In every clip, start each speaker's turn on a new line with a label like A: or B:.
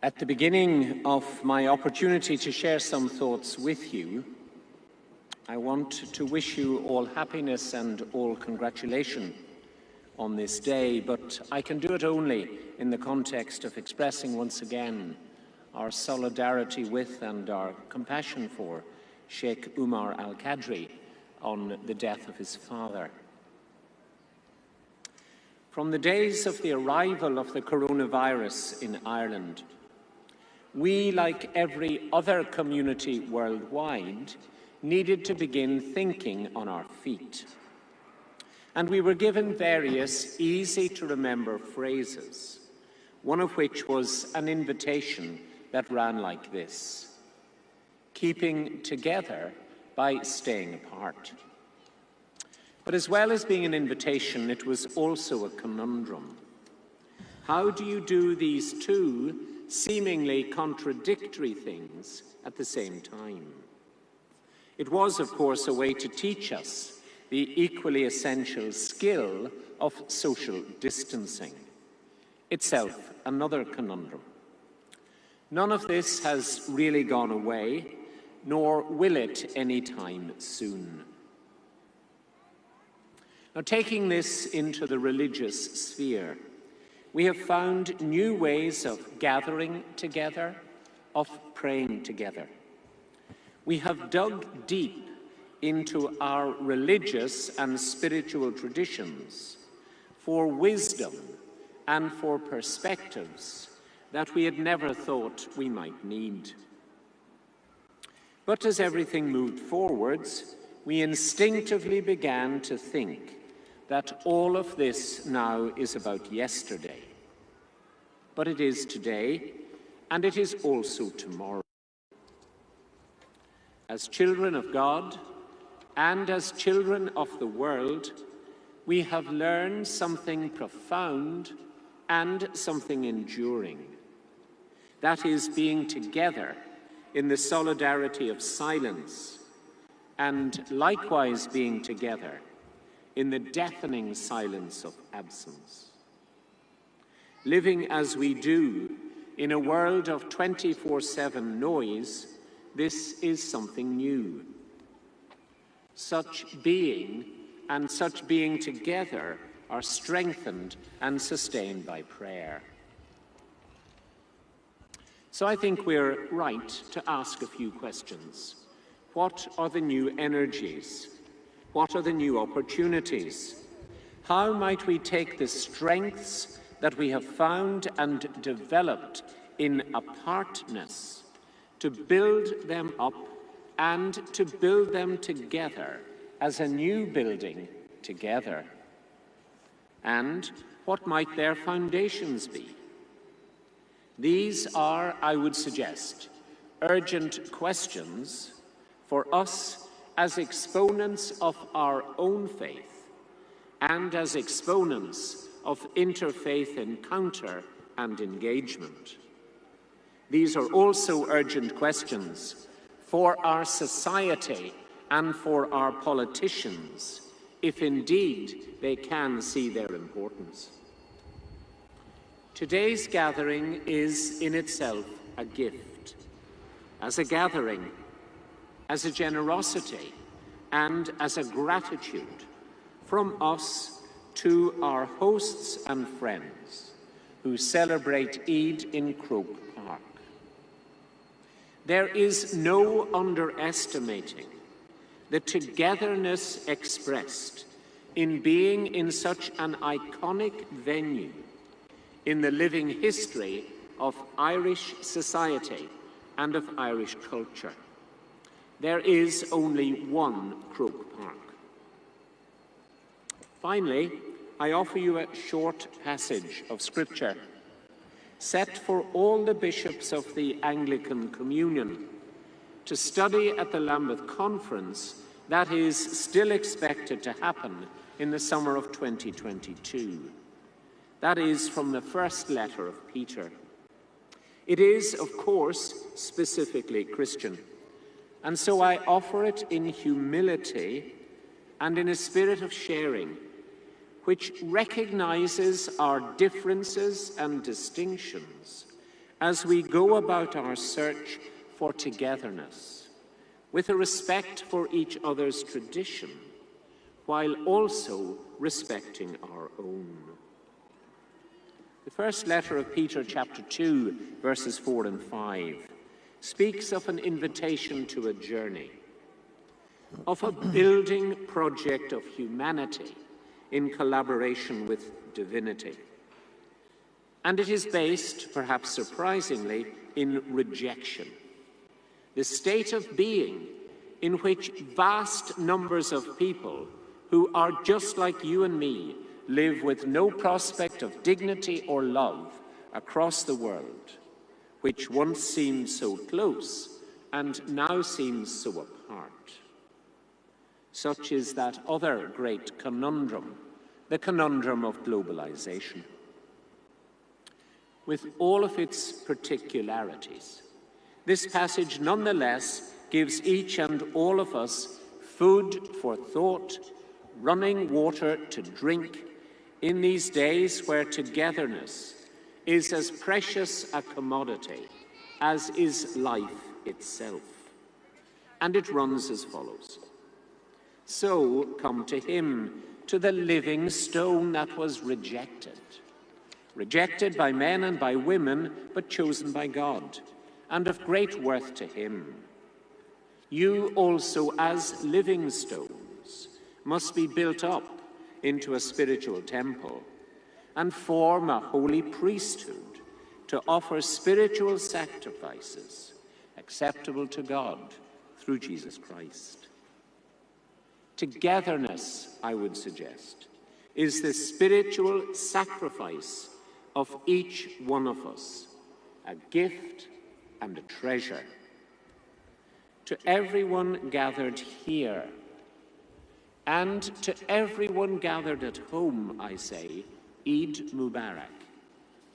A: At the beginning of my opportunity to share some thoughts with you, I want to wish you all happiness and all congratulation on this day, but I can do it only in the context of expressing once again our solidarity with and our compassion for Sheikh Umar al-Qadri on the death of his father. From the days of the arrival of the coronavirus in Ireland, we, like every other community worldwide, needed to begin thinking on our feet. And we were given various easy-to-remember phrases, one of which was an invitation that ran like this: keeping together by staying apart. But as well as being an invitation, it was also a conundrum. How do you do these two seemingly contradictory things at the same time? It was, of course, a way to teach us the equally essential skill of social distancing, itself another conundrum. None of this has really gone away, nor will it anytime soon. Now, taking this into the religious sphere, we have found new ways of gathering together, of praying together. We have dug deep into our religious and spiritual traditions for wisdom and for perspectives that we had never thought we might need. But as everything moved forwards, we instinctively began to think that all of this now is about yesterday. But it is today, and it is also tomorrow. As children of God, and as children of the world, we have learned something profound and something enduring. That is, being together in the solidarity of silence, and likewise being together in the deafening silence of absence. Living as we do in a world of 24/7 noise, this is something new. Such being and such being together are strengthened and sustained by prayer. So I think we're right to ask a few questions. What are the new energies? What are the new opportunities? How might we take the strengths that we have found and developed in apartness to build them up and to build them together as a new building together? And what might their foundations be? These are, I would suggest, urgent questions for us as exponents of our own faith and as exponents of interfaith encounter and engagement. These are also urgent questions for our society and for our politicians, if indeed they can see their importance. Today's gathering is in itself a gift, as a gathering, as a generosity, and as a gratitude from us to our hosts and friends who celebrate Eid in Croke Park. There is no underestimating the togetherness expressed in being in such an iconic venue in the living history of Irish society and of Irish culture. There is only one Croke Park. Finally, I offer you a short passage of Scripture set for all the bishops of the Anglican Communion to study at the Lambeth Conference that is still expected to happen in the summer of 2022. That is from the first letter of Peter. It is, of course, specifically Christian, and so I offer it in humility and in a spirit of sharing, which recognizes our differences and distinctions as we go about our search for togetherness, with a respect for each other's tradition, while also respecting our own. The first letter of Peter, chapter 2, verses 4 and 5, speaks of an invitation to a journey, of a building project of humanity in collaboration with divinity. And it is based, perhaps surprisingly, in rejection, the state of being in which vast numbers of people who are just like you and me live with no prospect of dignity or love across the world, which once seemed so close and now seems so apart. Such is that other great conundrum, the conundrum of globalization. With all of its particularities, this passage nonetheless gives each and all of us food for thought, running water to drink, in these days where togetherness is as precious a commodity as is life itself. And it runs as follows. So come to him, to the living stone that was rejected by men and by women, but chosen by God, and of great worth to him. You also, as living stones, must be built up into a spiritual temple and form a holy priesthood to offer spiritual sacrifices acceptable to God through Jesus Christ. Togetherness, I would suggest, is the spiritual sacrifice of each one of us, a gift and a treasure. To everyone gathered here, and to everyone gathered at home, I say, Eid Mubarak,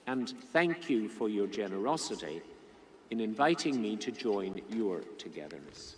A: and thank you for your generosity in inviting me to join your togetherness.